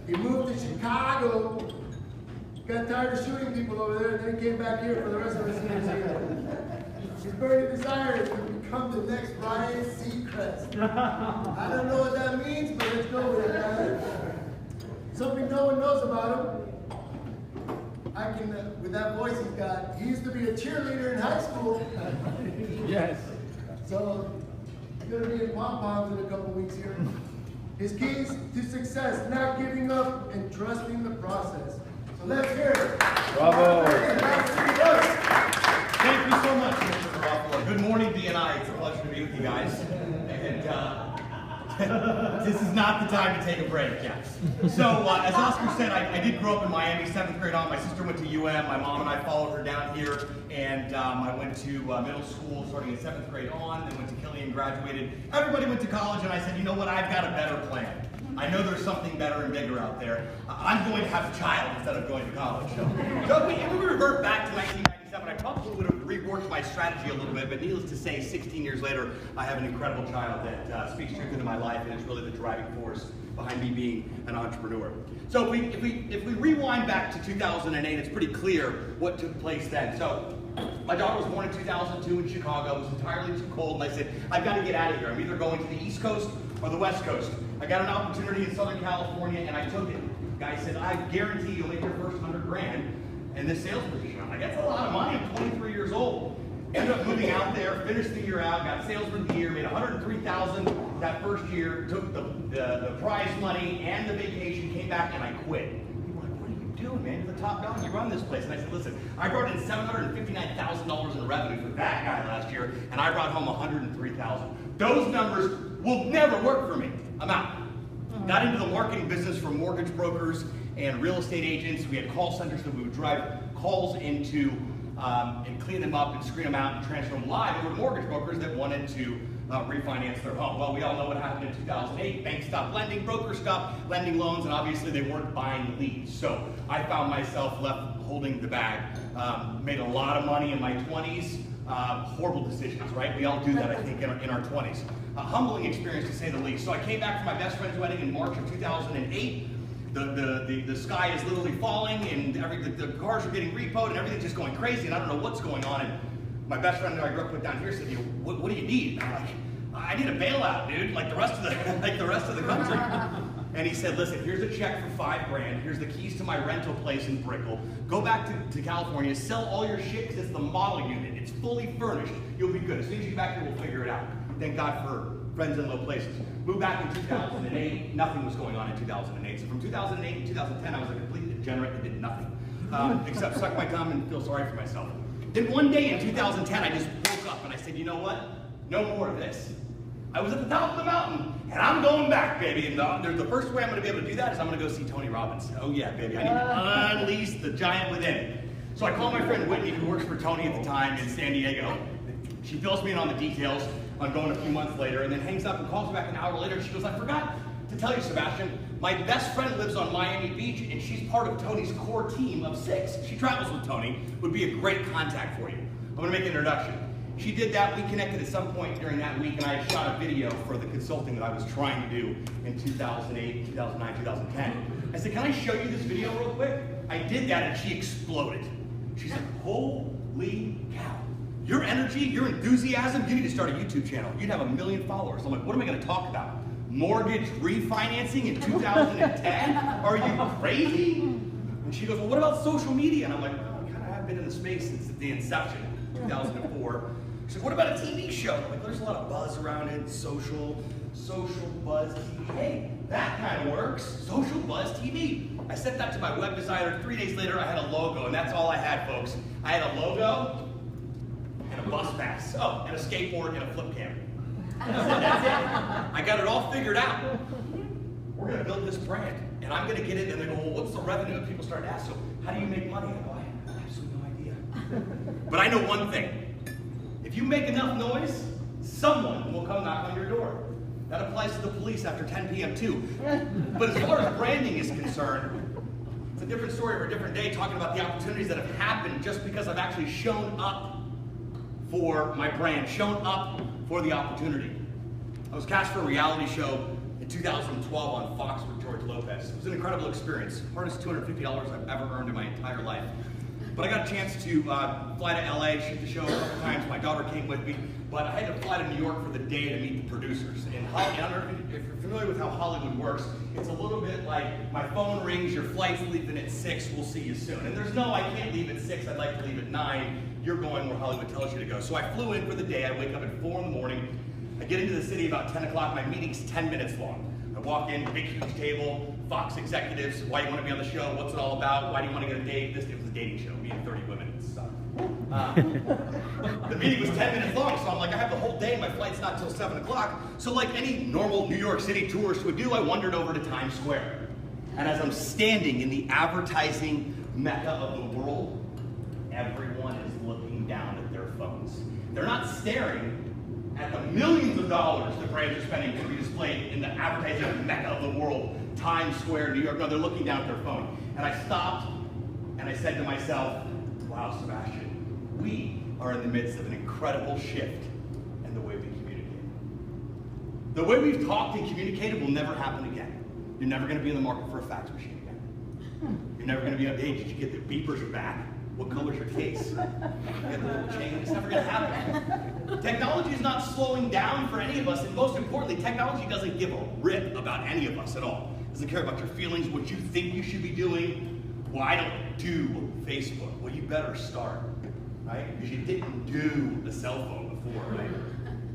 He moved to Chicago, got tired of shooting people over there, and then he came back here for the rest of his years. His burning desire is to become the next Ryan Seacrest. I don't know what that means, but let's go with it, man. Something no one knows about him. I can, with that voice he's got, he used to be a cheerleader in high school. Yes. So, he's going to be in pom-poms in a couple weeks here. His keys to success, not giving up and trusting the process. So let's hear it. Bravo. Thank you so much, Mr. Buffalo. Good morning, BNI. It's a pleasure to be with you guys. And this is not the time to take a break, yes. So, as Oscar said, I did grow up in Miami, 7th grade on. My sister went to UM. My mom and I followed her down here. And I went to middle school starting in 7th grade on, then went to Killian, graduated. Everybody went to college, and I said, you know what, I've got a better plan. I know there's something better and bigger out there. I'm going to have a child instead of going to college. So if we revert back to 1997, I probably would have reworked my strategy a little bit, but needless to say, 16 years later, I have an incredible child that speaks truth into my life, and it's really the driving force behind me being an entrepreneur. So if we rewind back to 2008, it's pretty clear what took place then. So my daughter was born in 2002 in Chicago. It was entirely too cold, and I said, I've got to get out of here. I'm either going to the East Coast or the West Coast. I got an opportunity in Southern California, and I took it. The guy said, I guarantee you'll make your first 100 grand in this sales position. I'm like, that's a lot of money. I'm 23 years old. Ended up moving out there, finished the year out, got salesman of the year, made $103,000 that first year, took the prize money and the vacation, came back, and I quit. People were like, what are you doing, man? You're the top dog. You run this place. And I said, listen, I brought in $759,000 in revenue for that guy last year, and I brought home $103,000. Those numbers will never work for me. I'm out. Got into the marketing business for mortgage brokers and real estate agents. We had call centers that we would drive calls into and clean them up and screen them out and transfer them live over to mortgage brokers that wanted to refinance their home. Well, we all know what happened in 2008. Banks stopped lending, brokers stopped lending loans, and obviously they weren't buying leads. So I found myself left holding the bag. Made a lot of money in my 20s. Horrible decisions, right? We all do that, I think, in our 20s. A humbling experience, to say the least. So I came back from my best friend's wedding in March of 2008. The sky is literally falling, and the cars are getting repoed, and everything's just going crazy, and I don't know what's going on. And my best friend that I grew up with down here said, what do you need? And I'm like, I need a bailout, dude, like the rest of the country. And he said, listen, here's a check for $5 grand. Here's the keys to my rental place in Brickell. Go back to California, sell all your shit, because it's the model unit. It's fully furnished. You'll be good. As soon as you get back here, we'll figure it out. Thank God for friends in low places. Moved back in 2008. Nothing was going on in 2008. So from 2008 to 2010, I was a complete degenerate and did nothing. Except suck my thumb and feel sorry for myself. Then one day in 2010, I just woke up and I said, you know what? No more of this. I was at the top of the mountain, and I'm going back, baby. And the first way I'm going to be able to do that is I'm going to go see Tony Robbins. Oh yeah, baby, I need to unleash the giant within. So I called my friend Whitney, who works for Tony at the time in San Diego. She fills me in on the details on going a few months later, and then hangs up and calls me back an hour later. She goes, I forgot to tell you, Sebastian, my best friend lives on Miami Beach, and she's part of Tony's core team of 6. She travels with Tony, would be a great contact for you. I'm going to make an introduction. She did that. We connected at some point during that week, and I had shot a video for the consulting that I was trying to do in 2008, 2009, 2010. I said, can I show you this video real quick? I did that, and she exploded. She said, holy cow. Your energy, your enthusiasm, you need to start a YouTube channel. You'd have 1 million followers. I'm like, what am I going to talk about? Mortgage refinancing in 2010? Are you crazy? And she goes, well, what about social media? And I'm like, well, I kind of have been in the space since the inception, 2004. She said, what about a TV show? I'm like, there's a lot of buzz around it, social buzz TV. Hey, that kind of works, social buzz TV. I sent that to my web designer. 3 days later, I had a logo, and that's all I had, folks. I had a logo and a bus pass, oh, and a skateboard and a flip camera. That's it. I got it all figured out. We're going to build this brand, and I'm going to get it, and they go, well, what's the revenue? And people start to ask, so how do you make money? I go, I have absolutely no idea. But I know one thing. If you make enough noise, someone will come knock on your door. That applies to the police after 10 p.m. too. But as far as branding is concerned, it's a different story for a different day, talking about the opportunities that have happened just because I've actually shown up for my brand, shown up for the opportunity. I was cast for a reality show in 2012 on Fox with George Lopez. It was an incredible experience. Hardest $250 I've ever earned in my entire life. But I got a chance to fly to LA, shoot the show a couple times. My daughter came with me, but I had to fly to New York for the day to meet the producers. And I don't know if you're familiar with how Hollywood works, it's a little bit like my phone rings, your flight's leaving at 6, we'll see you soon. And there's no, I can't leave at 6, I'd like to leave at 9. You're going where Hollywood tells you to go. So I flew in for the day. I wake up at 4 in the morning. I get into the city about 10 o'clock. My meeting's 10 minutes long. I walk in, big, huge table, Fox executives, why you want to be on the show, what's it all about, why do you want to get a date? It was a dating show, me and 30 women, it sucked. The meeting was 10 minutes long, so I'm like, I have the whole day, my flight's not till 7 o'clock. So like any normal New York City tourist would do, I wandered over to Times Square. And as I'm standing in the advertising mecca of the world, everyone is looking down at their phones. They're not staring at the millions of dollars the brands are spending to be displayed in the advertising mecca of the world, Times Square, New York. No, they're looking down at their phone. And I stopped and I said to myself, wow, Sebastian, we are in the midst of an incredible shift in the way we communicate. The way we've talked and communicated will never happen again. You're never going to be in the market for a fax machine again. You're never going to be on, hey, did you get the beepers are back? What color's your case? You get the little chain. It's never going to happen. Technology is not slowing down for any of us, and most importantly, technology doesn't give a rip about any of us at all. It doesn't care about your feelings, what you think you should be doing. Well, I don't do Facebook. Well, you better start, right? Because you didn't do a cell phone before, right?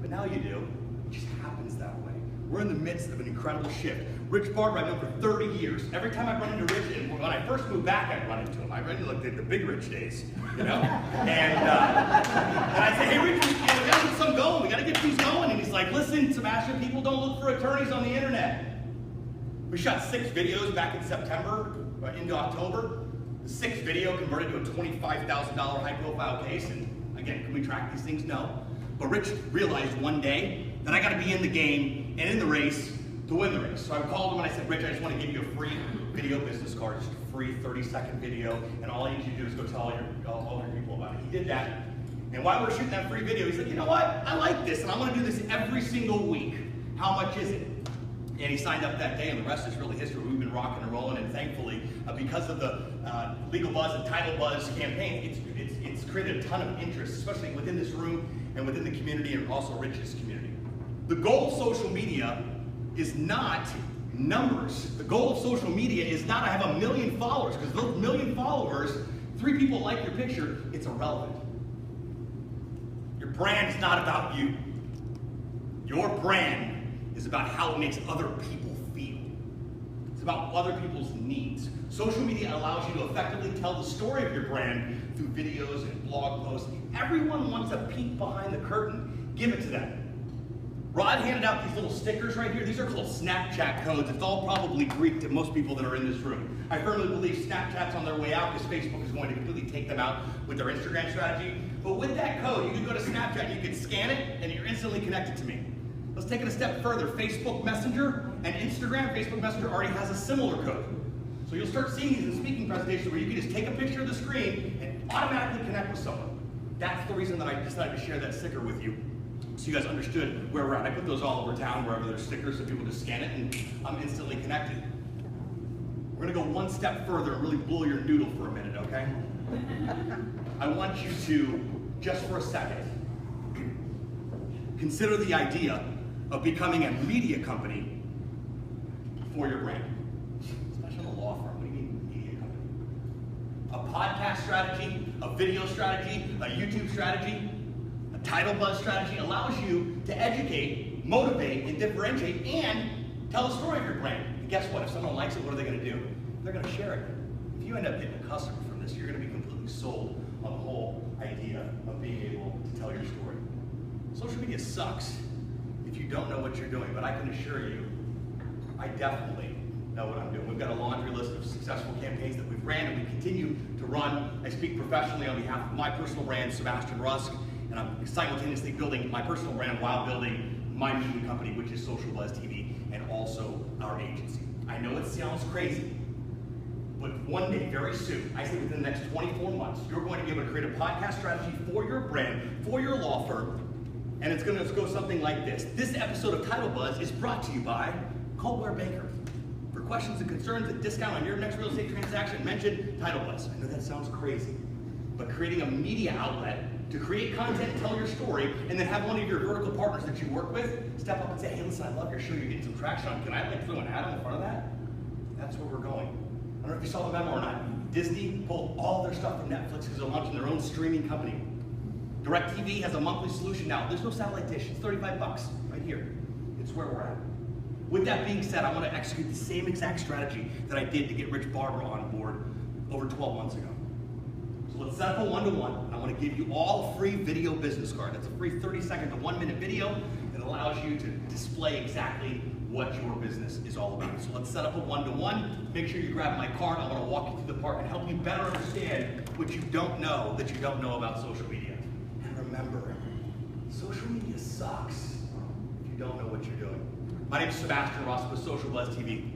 But now you do. It just happens that way. We're in the midst of an incredible shift. Rich Barber, I've known for 30 years. Every time I run into Rich, and when I first moved back, I'd run into him. I ran into like the big Rich days, you know? And I say, hey, Rich, we gotta get some going. We gotta get these going. And he's like, listen, Sebastian, people don't look for attorneys on the internet. We shot 6 videos back in September into October. The 6th video converted to a $25,000 high-profile case. And again, can we track these things? No. But Rich realized one day that I got to be in the game and in the race to win the race. So I called him and I said, Rich, I just want to give you a free video business card, just a free 30-second video, and all I need you to do is go tell all your people about it. He did that. And while we're shooting that free video, he said, you know what? I like this, and I want to do this every single week. How much is it? And he signed up that day, and the rest is really history. We've been rocking and rolling, and thankfully, because of the Legal Buzz and Title Buzz campaign, it's created a ton of interest, especially within this room and within the community, and also Rich's community. The goal of social media is not numbers. The goal of social media is not I have 1 million followers, because those 1 million followers, 3 people like your picture, it's irrelevant. Your brand is not about you. Your brand is about how it makes other people feel. It's about other people's needs. Social media allows you to effectively tell the story of your brand through videos and blog posts. Everyone wants a peek behind the curtain. Give it to them. Rod handed out these little stickers right here. These are called Snapchat codes. It's all probably Greek to most people that are in this room. I firmly believe Snapchat's on their way out because Facebook is going to completely take them out with their Instagram strategy. But with that code, you can go to Snapchat and you can scan it and you're instantly connected to me. Let's take it a step further. Facebook Messenger and Instagram, Facebook Messenger already has a similar code. So you'll start seeing these in speaking presentations where you can just take a picture of the screen and automatically connect with someone. That's the reason that I decided to share that sticker with you, so you guys understood where we're at. I put those all over town, wherever there's stickers, so people just scan it and I'm instantly connected. We're gonna go one step further and really blow your noodle for a minute, okay? I want you to, just for a second, consider the idea of becoming a media company for your brand. Especially a law firm, we need a media company. A podcast strategy, a video strategy, a YouTube strategy, a title buzz strategy allows you to educate, motivate, and differentiate, and tell the story of your brand. And guess what? If someone likes it, what are they going to do? They're going to share it. If you end up getting a customer from this, you're going to be completely sold on the whole idea of being able to tell your story. Social media sucks if you don't know what you're doing, but I can assure you, I definitely know what I'm doing. We've got a laundry list of successful campaigns that we've ran and we continue to run. I speak professionally on behalf of my personal brand, Sebastian Rusk, and I'm simultaneously building my personal brand while building my media company, which is Social Buzz TV, and also our agency. I know it sounds crazy, but one day, very soon, I say within the next 24 months, you're going to be able to create a podcast strategy for your brand, for your law firm, and it's going to go something like this. This episode of Title Buzz is brought to you by Coldwell Banker. For questions and concerns, a discount on your next real estate transaction, mention Title Blitz. I know that sounds crazy, but creating a media outlet to create content, tell your story, and then have one of your vertical partners that you work with step up and say, hey, listen, I love your show, you're getting some traction on. Can I like throw an ad on the front of that? That's where we're going. I don't know if you saw the memo or not. Disney pulled all their stuff from Netflix because they're launching their own streaming company. DirecTV has a monthly solution now. There's no satellite dish. It's 35 bucks right here. It's where we're at. With that being said, I want to execute the same exact strategy that I did to get Rich Barber on board over 12 months ago. So let's set up a one-to-one. I want to give you all a free video business card. That's a free 30-second to 1-minute video that allows you to display exactly what your business is all about. So let's set up a one-to-one. Make sure you grab my card. I want to walk you through the park and help you better understand what you don't know that you don't know about social media. And remember, social media sucks if you don't know what you're doing. My name is Sebastian Rusk with Social Buzz TV.